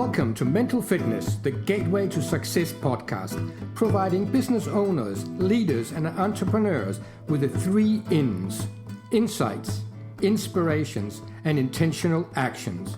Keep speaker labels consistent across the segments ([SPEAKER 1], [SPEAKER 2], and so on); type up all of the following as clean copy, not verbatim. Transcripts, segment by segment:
[SPEAKER 1] Welcome to Mental Fitness, the Gateway to Success podcast, providing business owners, leaders, and entrepreneurs with the 3 INs: insights, inspirations, and intentional actions.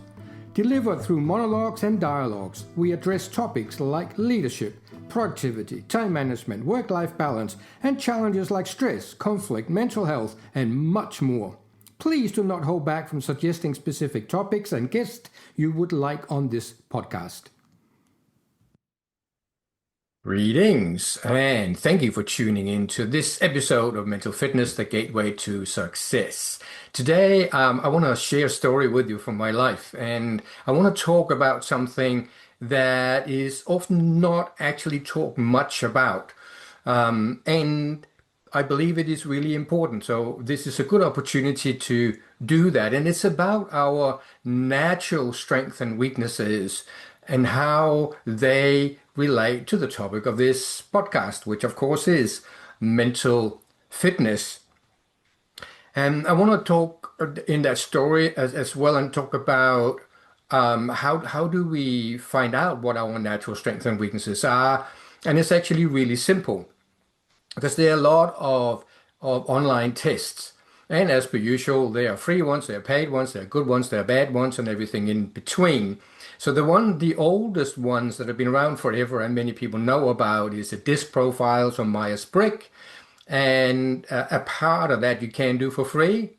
[SPEAKER 1] Delivered through monologues and dialogues, we address topics like leadership, productivity, time management, work-life balance, and challenges like stress, conflict, mental health, and much more. Please do not hold back from suggesting specific topics and guests you would like on this podcast. Greetings, and thank you for tuning in to this episode of Mental Fitness, the Gateway to Success. Today, I want to share a story with you from my life, and I want to talk about something that is often not actually talked much about. And I believe it is really important. So this is a good opportunity to do that. And it's about our natural strengths and weaknesses and how they relate to the topic of this podcast, which of course is mental fitness. And I want to talk in that story as well and talk about how do we find out what our natural strengths and weaknesses are. And it's actually really simple, because there are a lot of online tests. And as per usual, there are free ones, there are paid ones, there are good ones, there are bad ones, and everything in between. So the oldest ones that have been around forever and many people know about is the DISC profiles on Myers-Briggs. And a part of that you can do for free.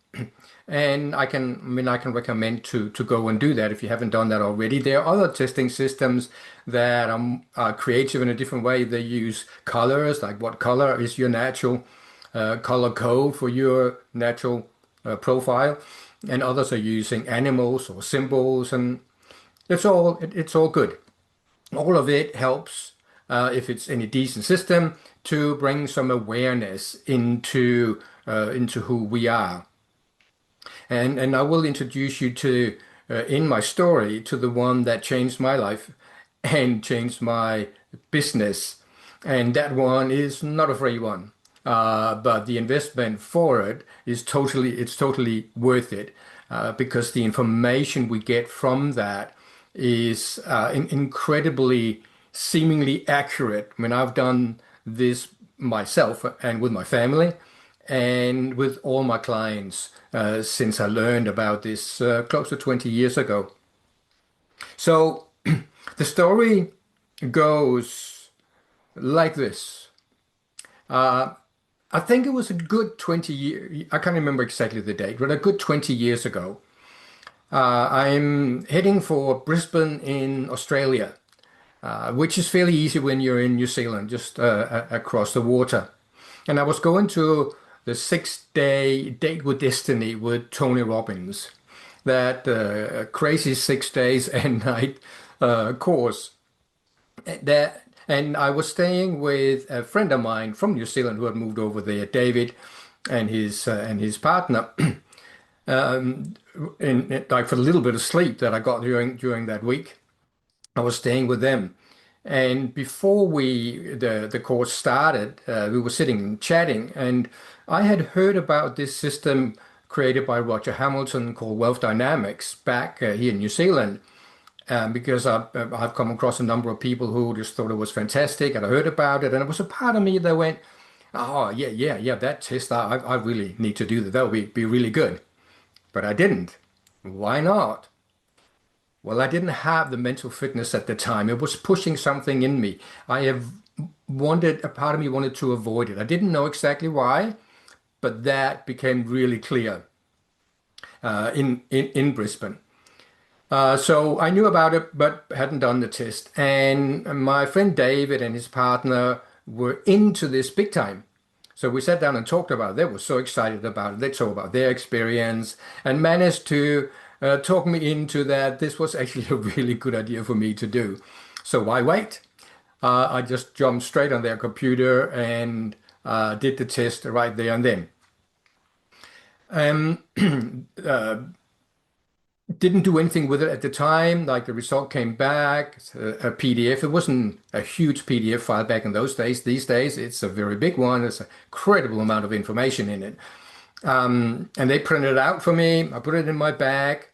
[SPEAKER 1] And I can recommend to go and do that if you haven't done that already. There are other testing systems that are creative in a different way. They use colors, like what color is your natural color code for your natural profile, and others are using animals or symbols, and it's all good. All of it helps, if it's any decent system, to bring some awareness into who we are. And I will introduce you to, in my story, to the one that changed my life and changed my business. And that one is not a free one, but the investment for it is totally worth it, because the information we get from that is incredibly, seemingly accurate. I mean, I've done this myself and with my family and with all my clients since I learned about this close to 20 years ago. So the story goes like this. I think it was a good 20 years, I can't remember exactly the date, but a good 20 years ago. I'm heading for Brisbane in Australia, which is fairly easy when you're in New Zealand, just across the water. And I was going to the 6-day Date with Destiny with Tony Robbins, that crazy 6 days and night course. And I was staying with a friend of mine from New Zealand who had moved over there, David, and his partner. Like for the little bit of sleep that I got during that week, I was staying with them. And before the course started, we were sitting and chatting, and I had heard about this system created by Roger Hamilton called Wealth Dynamics back here in New Zealand, because I've come across a number of people who just thought it was fantastic, and I heard about it, and it was a part of me that went, oh, yeah, that test, I really need to do that. That would be really good. But I didn't. Why not? Well, I didn't have the mental fitness at the time. It was pushing something in me. A part of me wanted to avoid it. I didn't know exactly why, but that became really clear in Brisbane. So I knew about it, but hadn't done the test. And my friend David and his partner were into this big time. So we sat down and talked about it. They were so excited about it. They talked about their experience and managed to talk me into that this was actually a really good idea for me to do. So why wait? I just jumped straight on their computer and did the test right there and then. Didn't do anything with it at the time. Like, the result came back, a PDF. It wasn't a huge PDF file back in those days. These days, it's a very big one. There's an incredible amount of information in it. And they printed it out for me. I put it in my bag.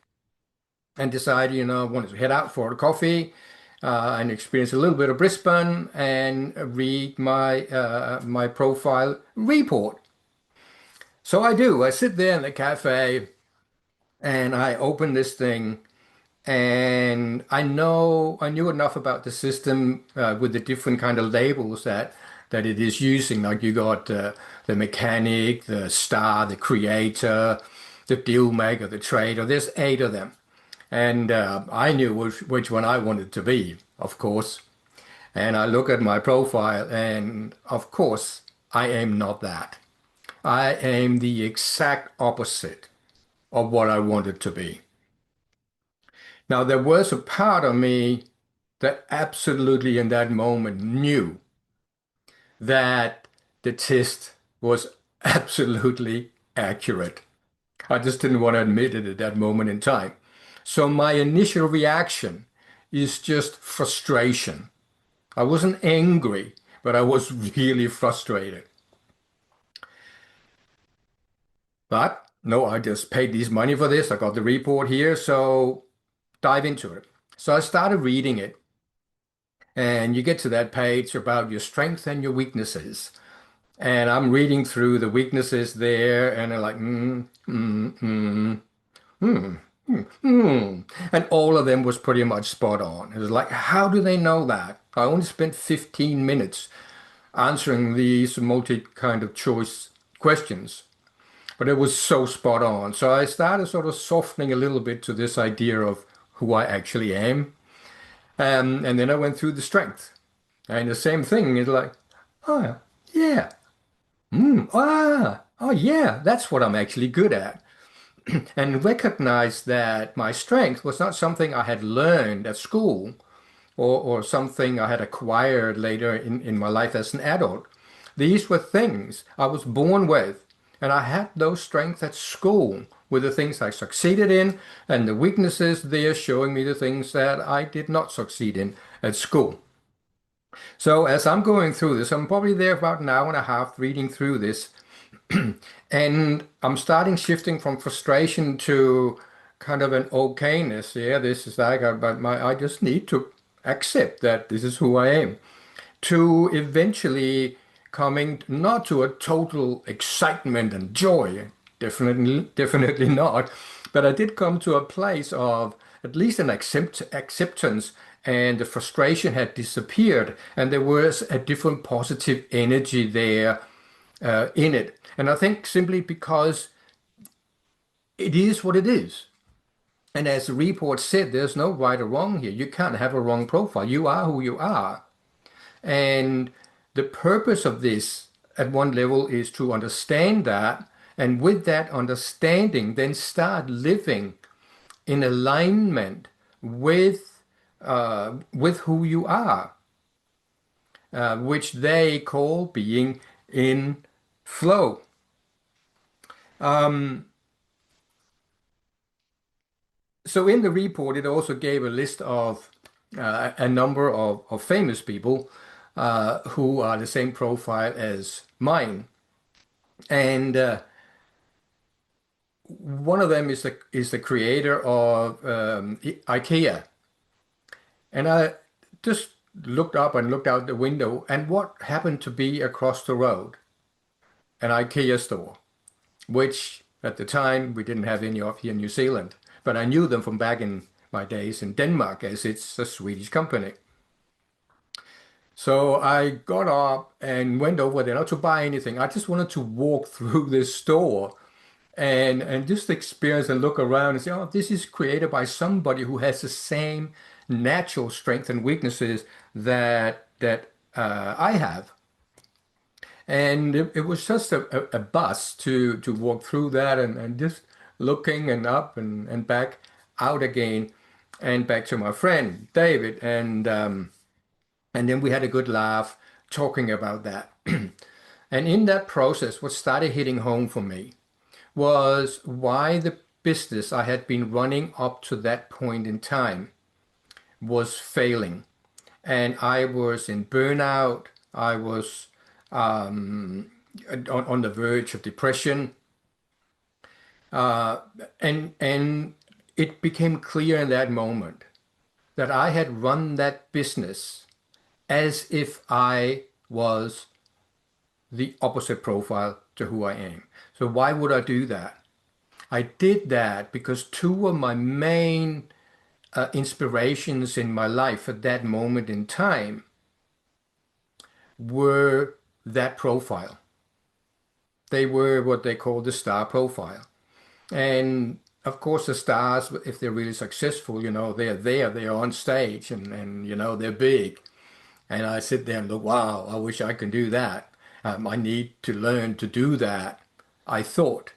[SPEAKER 1] and decided, I wanted to head out for a coffee and experience a little bit of Brisbane and read my profile report. So I do. I sit there in the cafe and I open this thing, and I knew enough about the system with the different kind of labels that it is using. Like you got the mechanic, the star, the creator, the deal maker, the trader. There's 8 of them. And I knew which one I wanted to be, of course. And I look at my profile, and of course, I am not that. I am the exact opposite of what I wanted to be. Now, there was a part of me that absolutely in that moment knew that the test was absolutely accurate. I just didn't want to admit it at that moment in time. So my initial reaction is just frustration. I wasn't angry, but I was really frustrated. But no, I just paid this money for this. I got the report here, so dive into it. So I started reading it, and you get to that page about your strengths and your weaknesses. And I'm reading through the weaknesses there, and I'm like, hmm, and all of them was pretty much spot on. It was like, how do they know that? I only spent 15 minutes answering these multi kind of choice questions, but it was so spot on. So I started sort of softening a little bit to this idea of who I actually am. And then I went through the strength. And the same thing is like, oh, yeah, oh, yeah, that's what I'm actually good at. And recognize that my strength was not something I had learned at school or something I had acquired later in my life as an adult. These were things I was born with, and I had those strengths at school with the things I succeeded in, and the weaknesses there showing me the things that I did not succeed in at school. So as I'm going through this, I'm probably there about an hour and a half reading through this, and I'm starting shifting from frustration to kind of an okayness. Yeah, this is like, but I just need to accept that this is who I am. To eventually coming not to a total excitement and joy, definitely not, but I did come to a place of at least an acceptance, and the frustration had disappeared, and there was a different positive energy there in it. And I think simply because it is what it is. And as the report said, there's no right or wrong here. You can't have a wrong profile. You are who you are. And the purpose of this at one level is to understand that. And with that understanding, then start living in alignment with who you are, which they call being in flow. Um, So in the report, it also gave a list of a number of famous people who are the same profile as mine, and one of them is the creator of IKEA. And I just looked up and looked out the window, and what happened to be across the road? An IKEA store, which at the time we didn't have any of here in New Zealand, but I knew them from back in my days in Denmark as it's a Swedish company. So I got up and went over there not to buy anything. I just wanted to walk through this store and just experience and look around and say, oh, this is created by somebody who has the same natural strength and weaknesses that I have. And it was just a bus to walk through that and just looking and up and back out again and back to my friend David. And then we had a good laugh talking about that. And in that process, what started hitting home for me was why the business I had been running up to that point in time was failing. And I was in burnout. I was on the verge of depression. Uh, and it became clear in that moment that I had run that business as if I was the opposite profile to who I am. So why would I do that? I did that because two of my main inspirations in my life at that moment in time were that profile. They were what they call the star profile. And of course, the stars, if they're really successful, they're there, they're on stage and they're big. And I sit there and look, wow, I wish I could do that. I need to learn to do that, I thought.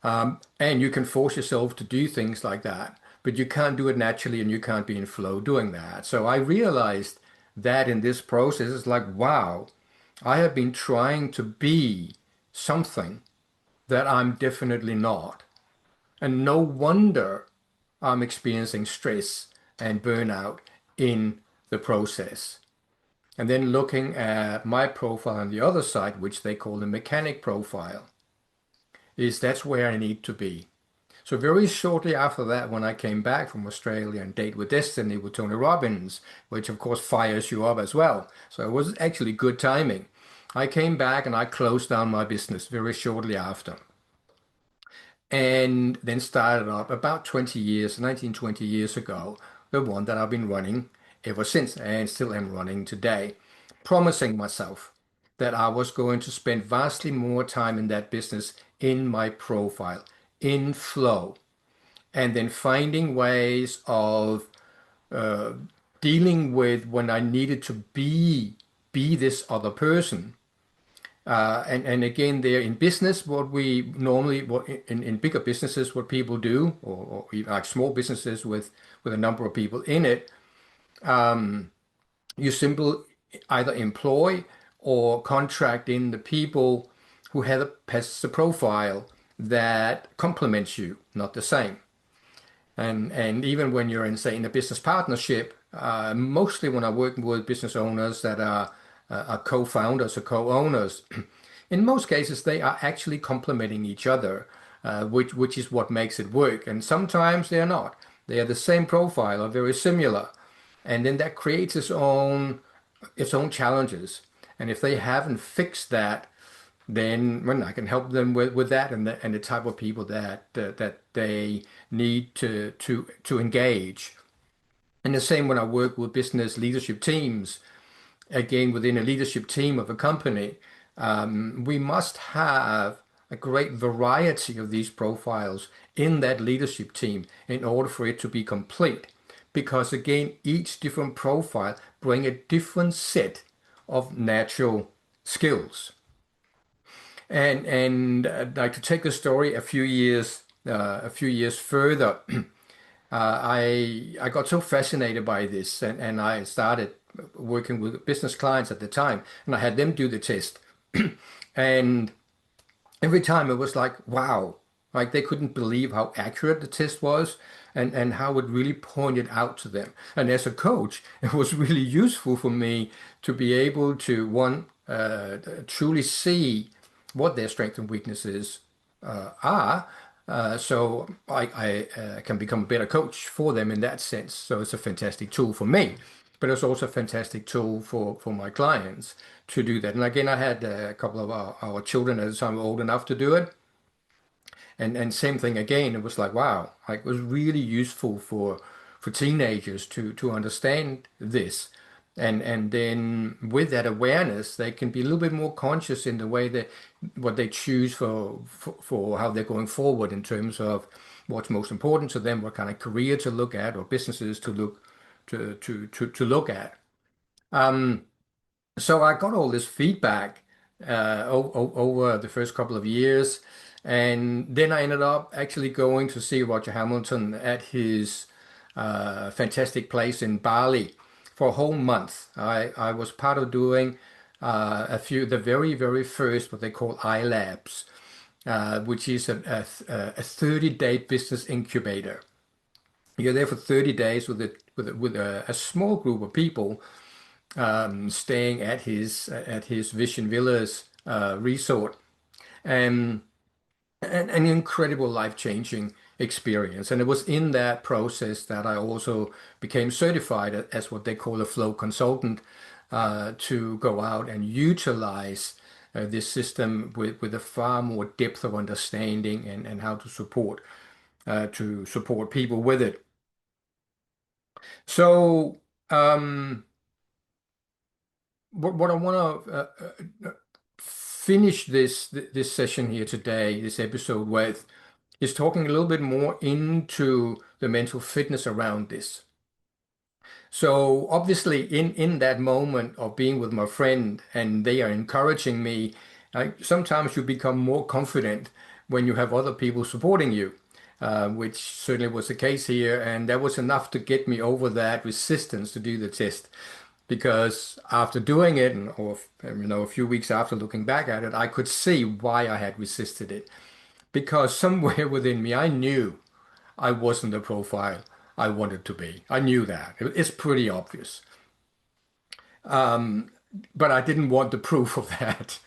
[SPEAKER 1] And you can force yourself to do things like that, but you can't do it naturally and you can't be in flow doing that. So I realized that in this process, it's like, wow, I have been trying to be something that I'm definitely not. And no wonder I'm experiencing stress and burnout in the process. And then looking at my profile on the other side, which they call the mechanic profile, is that's where I need to be. So very shortly after that, when I came back from Australia and Date with Destiny with Tony Robbins, which of course fires you up as well. So it was actually good timing. I came back and I closed down my business very shortly after. And then started up about 20 years, 19, 20 years ago, the one that I've been running ever since and still am running today, promising myself that I was going to spend vastly more time in that business in my profile, in flow, and then finding ways of uh, dealing with when I needed to be this other person. And again, there in business, what we normally, what in bigger businesses, what people do, or even like small businesses with a number of people in it, you simply either employ or contract in the people who have a profile that complements you, not the same. And even when you're in, say, in a business partnership, mostly when I work with business owners that are co-founders or co-owners, in most cases they are actually complementing each other, which is what makes it work. And sometimes they are not. They are the same profile or very similar, and then that creates its own challenges. And if they haven't fixed that, then when I can help them with that and the type of people that they need to engage. And the same when I work with business leadership teams, again within a leadership team of a company, we must have a great variety of these profiles in that leadership team in order for it to be complete. Because again, each different profile bring a different set of natural skills. And like to take the story a few years further, I got so fascinated by this, and I started working with business clients at the time, and I had them do the test, and every time it was like, wow, like they couldn't believe how accurate the test was and how it really pointed out to them. And as a coach, it was really useful for me to be able to, one, truly see what their strengths and weaknesses are. So I can become a better coach for them in that sense. So it's a fantastic tool for me, but it's also a fantastic tool for my clients to do that. And again, I had a couple of our children at the time were old enough to do it. And same thing again, it was like, wow, like it was really useful for teenagers to understand this. And then with that awareness, they can be a little bit more conscious in the way that what they choose for how they're going forward in terms of what's most important to them, what kind of career to look at or businesses to look at. So I got all this feedback over the first couple of years, and then I ended up actually going to see Roger Hamilton at his fantastic place in Bali for a whole month. I was part of doing the very, very first, what they call iLabs, which is a 30-day business incubator. You're there for 30 days with a small group of people staying at his Vision Villas resort, and an incredible life-changing experience. And it was in that process that I also became certified as what they call a flow consultant, to go out and utilize this system with a far more depth of understanding and how to support people with it. So what I want to finish this session here today, this episode with, is talking a little bit more into the mental fitness around this. So obviously, in that moment of being with my friend and they are encouraging me, sometimes you become more confident when you have other people supporting you, which certainly was the case here, and that was enough to get me over that resistance to do the test. Because after doing it, or a few weeks after looking back at it, I could see why I had resisted it. Because somewhere within me, I knew I wasn't the profile I wanted to be. I knew that. It's pretty obvious. But I didn't want the proof of that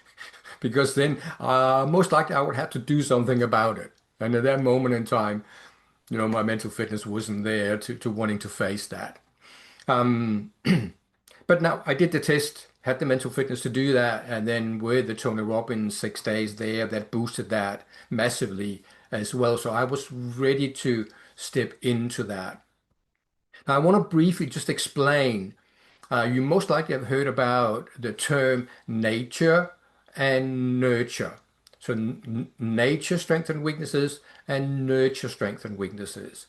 [SPEAKER 1] because then most likely I would have to do something about it. And at that moment in time, my mental fitness wasn't there to wanting to face that. Um, but now I did the test, had the mental fitness to do that, and then with the Tony Robbins 6 days there, that boosted that massively as well. So I was ready to step into that. Now, I want to briefly just explain. You most likely have heard about the term nature and nurture. So, nature strengths and weaknesses, and nurture strengths and weaknesses.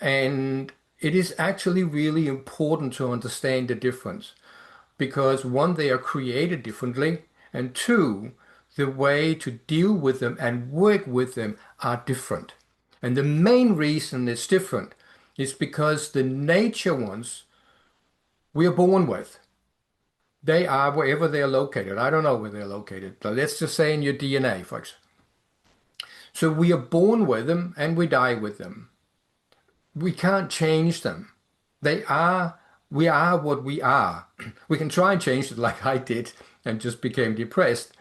[SPEAKER 1] And it is actually really important to understand the difference because one, they are created differently, and two, the way to deal with them and work with them are different. And the main reason it's different is because the nature ones we are born with. They are wherever they're located. I don't know where they're located, but let's just say in your DNA, folks. So we are born with them and we die with them. We can't change them. They are, we are what we are. We can try and change it like I did and just became depressed.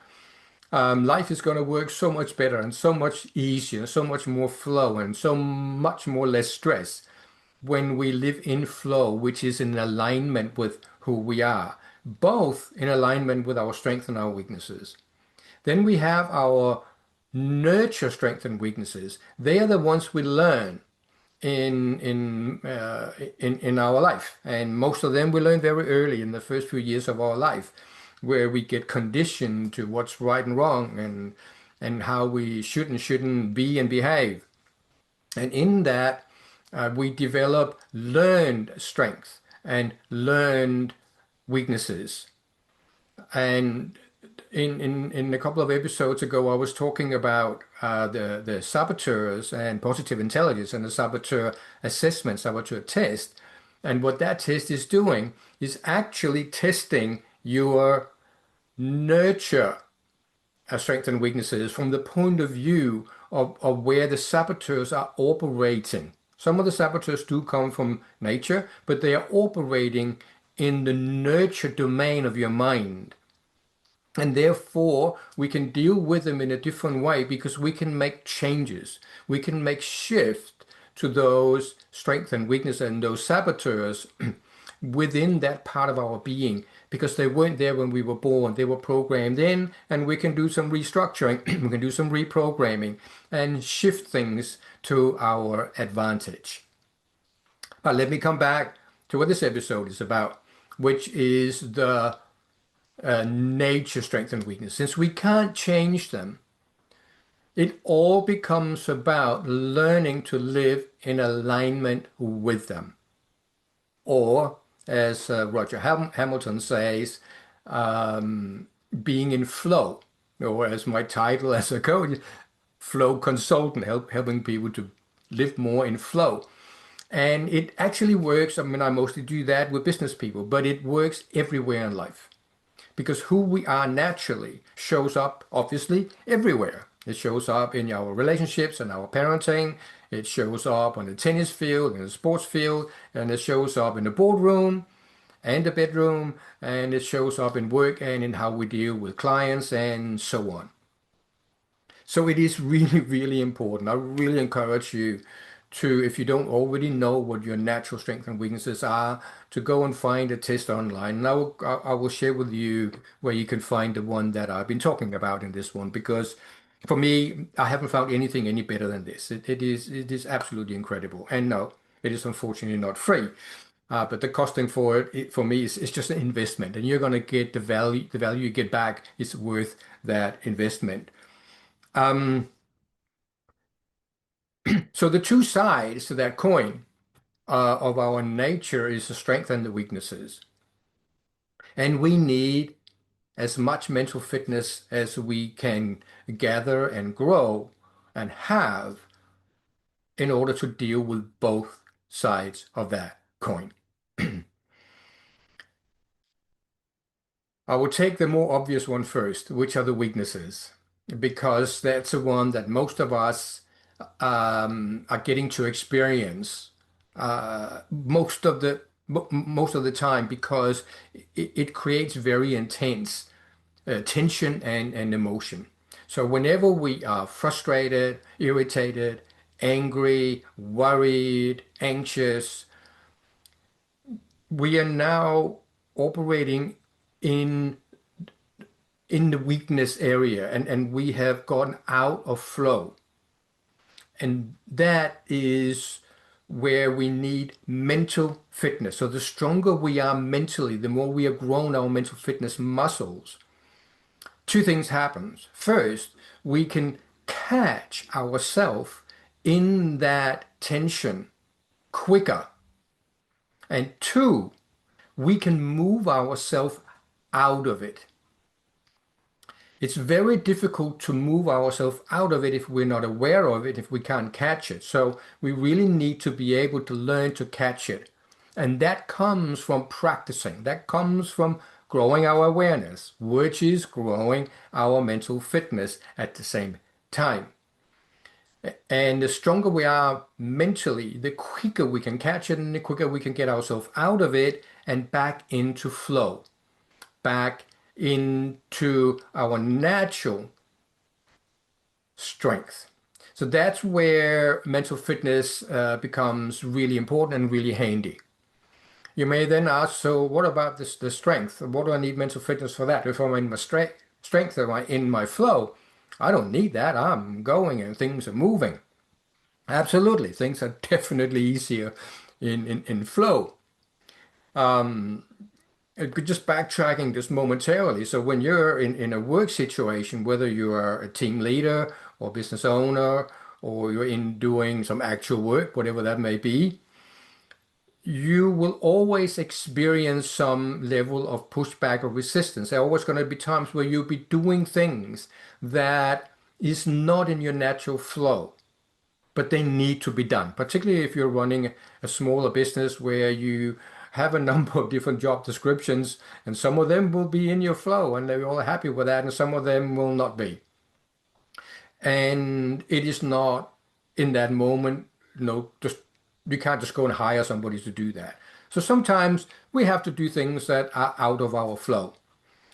[SPEAKER 1] Life is going to work so much better and so much easier, so much more flow and so much more less stress when we live in flow, which is in alignment with who we are, both in alignment with our strengths and our weaknesses. Then we have our nurture strengths and weaknesses. They are the ones we learn in our life, and most of them we learn very early in the first few years of our life, where we get conditioned to what's right and wrong and how we should and shouldn't be and behave. And in that, we develop learned strength and learned weaknesses. And in a couple of episodes ago, I was talking about the saboteurs and positive intelligence and the saboteur assessment, saboteur test. And what that test is doing is actually testing your nurture strengths and weaknesses from the point of view of where the saboteurs are operating. Some of the saboteurs do come from nature, but they are operating in the nurture domain of your mind. And therefore, we can deal with them in a different way because we can make changes. We can make shift to those strengths and weaknesses and those saboteurs within that part of our being because they weren't there when we were born. They were programmed in, and we can do some restructuring, we can do some reprogramming and shift things to our advantage. But let me come back to what this episode is about, which is the nature, strength, and weakness. Since we can't change them, it all becomes about learning to live in alignment with them. Or, as Roger Hamilton says, being in flow, or as my title as a coach, flow consultant, helping people to live more in flow. And it actually works. I mean, I mostly do that with business people, but it works everywhere in life because who we are naturally shows up obviously everywhere. It shows up in our relationships and our parenting. It shows up on the tennis field, in the sports field, and it shows up in the boardroom and the bedroom, and it shows up in work and in how we deal with clients and so on. So it is really, really important. I really encourage you to, if you don't already know what your natural strengths and weaknesses are, to go and find a test online. And I will share with you where you can find the one that I've been talking about in this one, because for me, I haven't found anything any better than this. It is absolutely incredible. And no, it is unfortunately not free. But the costing for it for me is just an investment, and you're going to get the value you get back is worth that investment. Um, so the two sides to that coin of our nature is the strength and the weaknesses. And we need as much mental fitness as we can gather and grow and have in order to deal with both sides of that coin. I will take the more obvious one first, which are the weaknesses, because that's the one that most of us are getting to experience most of the time, because it creates very intense tension and emotion. So whenever we are frustrated, irritated, angry, worried, anxious, we are now operating in in the weakness area, and we have gone out of flow. And that is where we need mental fitness. So the stronger we are mentally, the more we have grown our mental fitness muscles, two things happens. First, we can catch ourselves in that tension quicker. And two, we can move ourselves out of it. It's very difficult to move ourselves out of it if we're not aware of it, if we can't catch it. So we really need to be able to learn to catch it. And that comes from practicing. That comes from growing our awareness, which is growing our mental fitness at the same time. And the stronger we are mentally, the quicker we can catch it and the quicker we can get ourselves out of it and back into flow, back into our natural strength. So that's where mental fitness becomes really important and really handy. You may then ask, so what about the strength? What do I need mental fitness for that? If I'm in my strength, am I in my flow? I don't need that. I'm going and things are moving. Absolutely. Things are definitely easier in flow. Um, just backtracking just momentarily. So when you're in a work situation, whether you are a team leader or business owner, or you're in doing some actual work, whatever that may be, you will always experience some level of pushback or resistance. There are always going to be times where you'll be doing things that is not in your natural flow, but they need to be done, particularly if you're running a smaller business where you have a number of different job descriptions, and some of them will be in your flow and they're all happy with that, and some of them will not be. And it is not in that moment, just you can't just go and hire somebody to do that. So sometimes we have to do things that are out of our flow.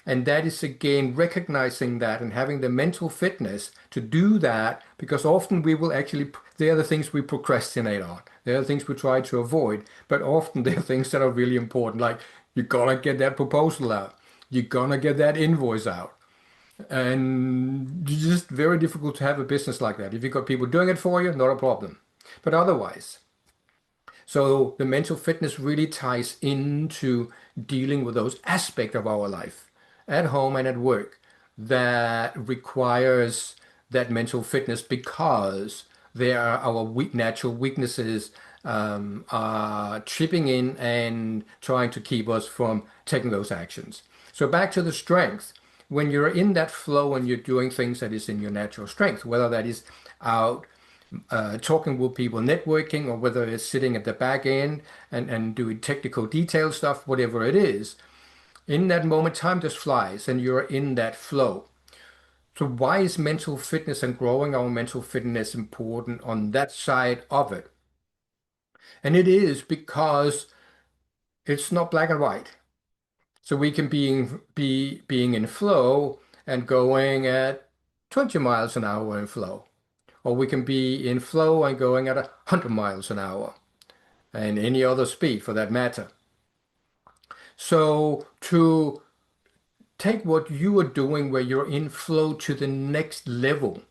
[SPEAKER 1] And that is again recognizing that and having the mental fitness to do that, because often we will actually, they are the things we procrastinate on. They are the things we try to avoid, but often they're things that are really important. Like you're gonna get that proposal out, you're gonna get that invoice out. And it's just very difficult to have a business like that. If you've got people doing it for you, not a problem. But otherwise, so the mental fitness really ties into dealing with those aspects of our life at home and at work that requires that mental fitness, because they are our natural weaknesses are tripping in and trying to keep us from taking those actions. So back to the strength. When you're in that flow and you're doing things that is in your natural strength, whether that is out talking with people, networking, or whether it's sitting at the back end and doing technical detail stuff, whatever it is, in that moment, time just flies and you're in that flow. So why is mental fitness and growing our mental fitness important on that side of it? And it is because it's not black and white. So we can being in flow and going at 20 miles an hour in flow, or we can be in flow and going at 100 miles an hour and any other speed for that matter. So to take what you are doing where you're in flow to the next level,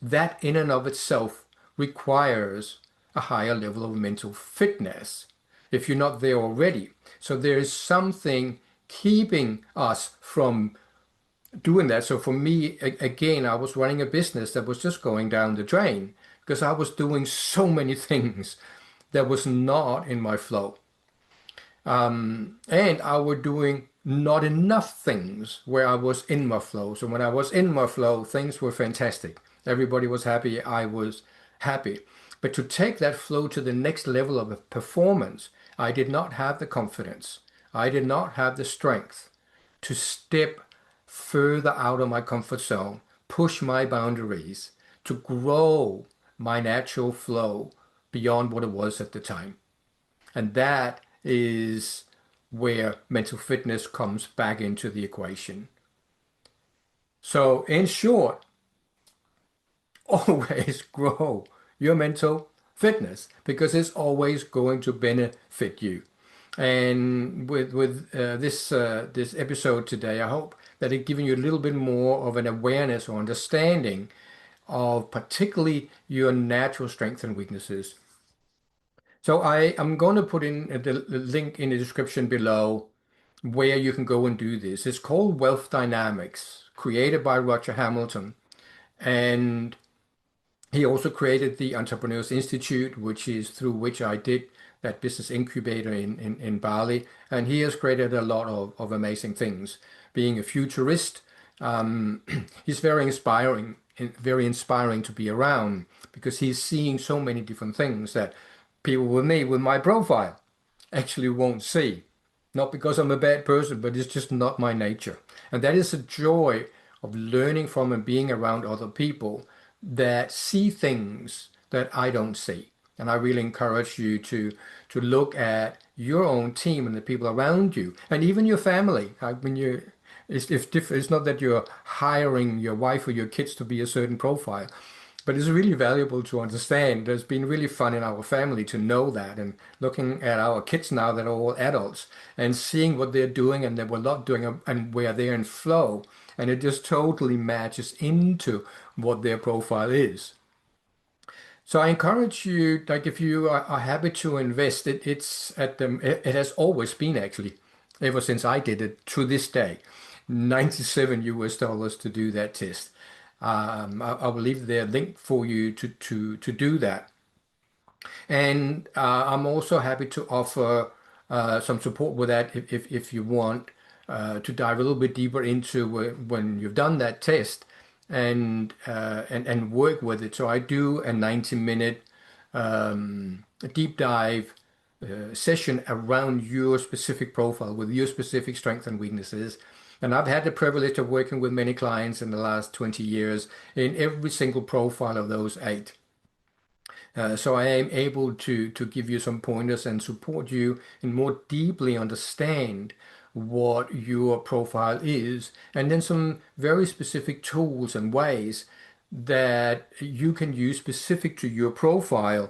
[SPEAKER 1] that in and of itself requires a higher level of mental fitness if you're not there already. So there is something keeping us from doing that. So for me, again, I was running a business that was just going down the drain because I was doing so many things that was not in my flow. And I was doing not enough things where I was in my flow. So when I was in my flow, things were fantastic. Everybody was happy. I was happy. But to take that flow to the next level of performance, I did not have the confidence. I did not have the strength to step further out of my comfort zone, push my boundaries, to grow my natural flow beyond what it was at the time. And that is where mental fitness comes back into the equation. So, in short, always grow your mental fitness because it's always going to benefit you. And with this episode today, I hope that it given you a little bit more of an awareness or understanding of particularly your natural strengths and weaknesses. So I am going to put in the link in the description below where you can go and do this. It's called Wealth Dynamics, created by Roger Hamilton. And he also created the Entrepreneurs Institute, which is through which I did that business incubator in Bali. And he has created a lot of amazing things. Being a futurist, he's very inspiring to be around because he's seeing so many different things that people with me, with my profile, actually won't see. Not because I'm a bad person, but it's just not my nature. And that is a joy of learning from and being around other people that see things that I don't see. And I really encourage you to look at your own team and the people around you, and even your family. When you, it's not that you're hiring your wife or your kids to be a certain profile, but it's really valuable to understand. It's been really fun in our family to know that, and looking at our kids now that are all adults and seeing what they're doing and that we're not doing and where they're in flow. And it just totally matches into what their profile is. So I encourage you, like if you are happy to invest, it has always been actually, ever since I did it to this day, $97 to do that test. I will leave their link for you to do that. And I'm also happy to offer some support with that if you want to dive a little bit deeper into when you've done that test and work with it. So I do a 90-minute deep dive session around your specific profile with your specific strengths and weaknesses. And I've had the privilege of working with many clients in the last 20 years in every single profile of those 8. So I am able to give you some pointers and support you and more deeply understand what your profile is, and then some very specific tools and ways that you can use specific to your profile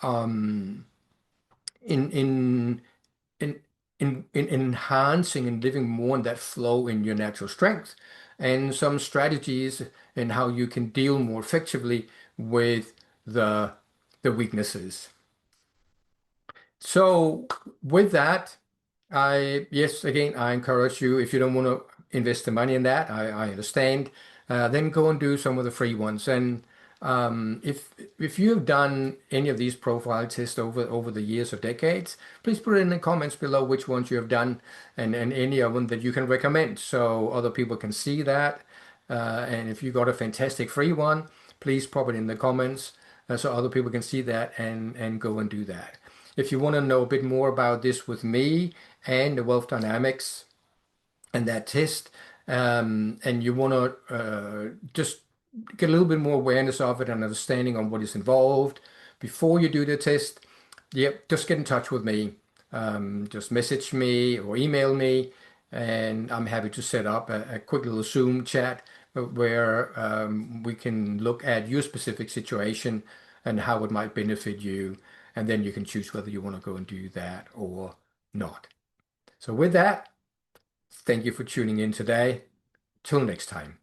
[SPEAKER 1] in in in in enhancing and living more in that flow in your natural strength, and some strategies in how you can deal more effectively with the the weaknesses. So with that, yes, again, I encourage you, if you don't want to invest the money in that, I understand, then go and do some of the free ones. And if you have done any of these profile tests over the years or decades, please put it in the comments below which ones you have done and any of them that you can recommend so other people can see that. And if you got a fantastic free one, please pop it in the comments so other people can see that and go and do that. If you want to know a bit more about this with me and the wealth dynamics and that test, and you want to just get a little bit more awareness of it and understanding on what is involved before you do the test, yep, just get in touch with me. Just message me or email me, and I'm happy to set up a quick little Zoom chat where we can look at your specific situation and how it might benefit you, and then you can choose whether you want to go and do that or not. So with that, thank you for tuning in today. Till next time.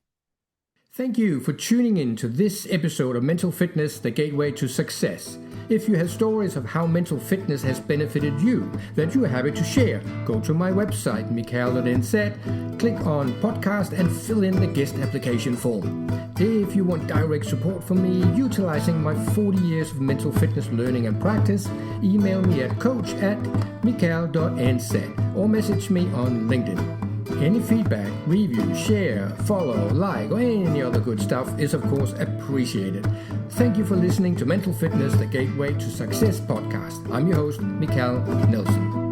[SPEAKER 1] Thank you for tuning in to this episode of Mental Fitness, the Gateway to Success. If you have stories of how mental fitness has benefited you that you are happy to share, go to my website, mikal.nz, click on podcast and fill in the guest application form. If you want direct support from me utilizing my 40 years of mental fitness learning and practice, email me at coach@mikal.nz or message me on LinkedIn. Any feedback, review, share, follow, like, or any other good stuff is, of course, appreciated. Thank you for listening to Mental Fitness, the Gateway to Success podcast. I'm your host, Mikal Nielsen.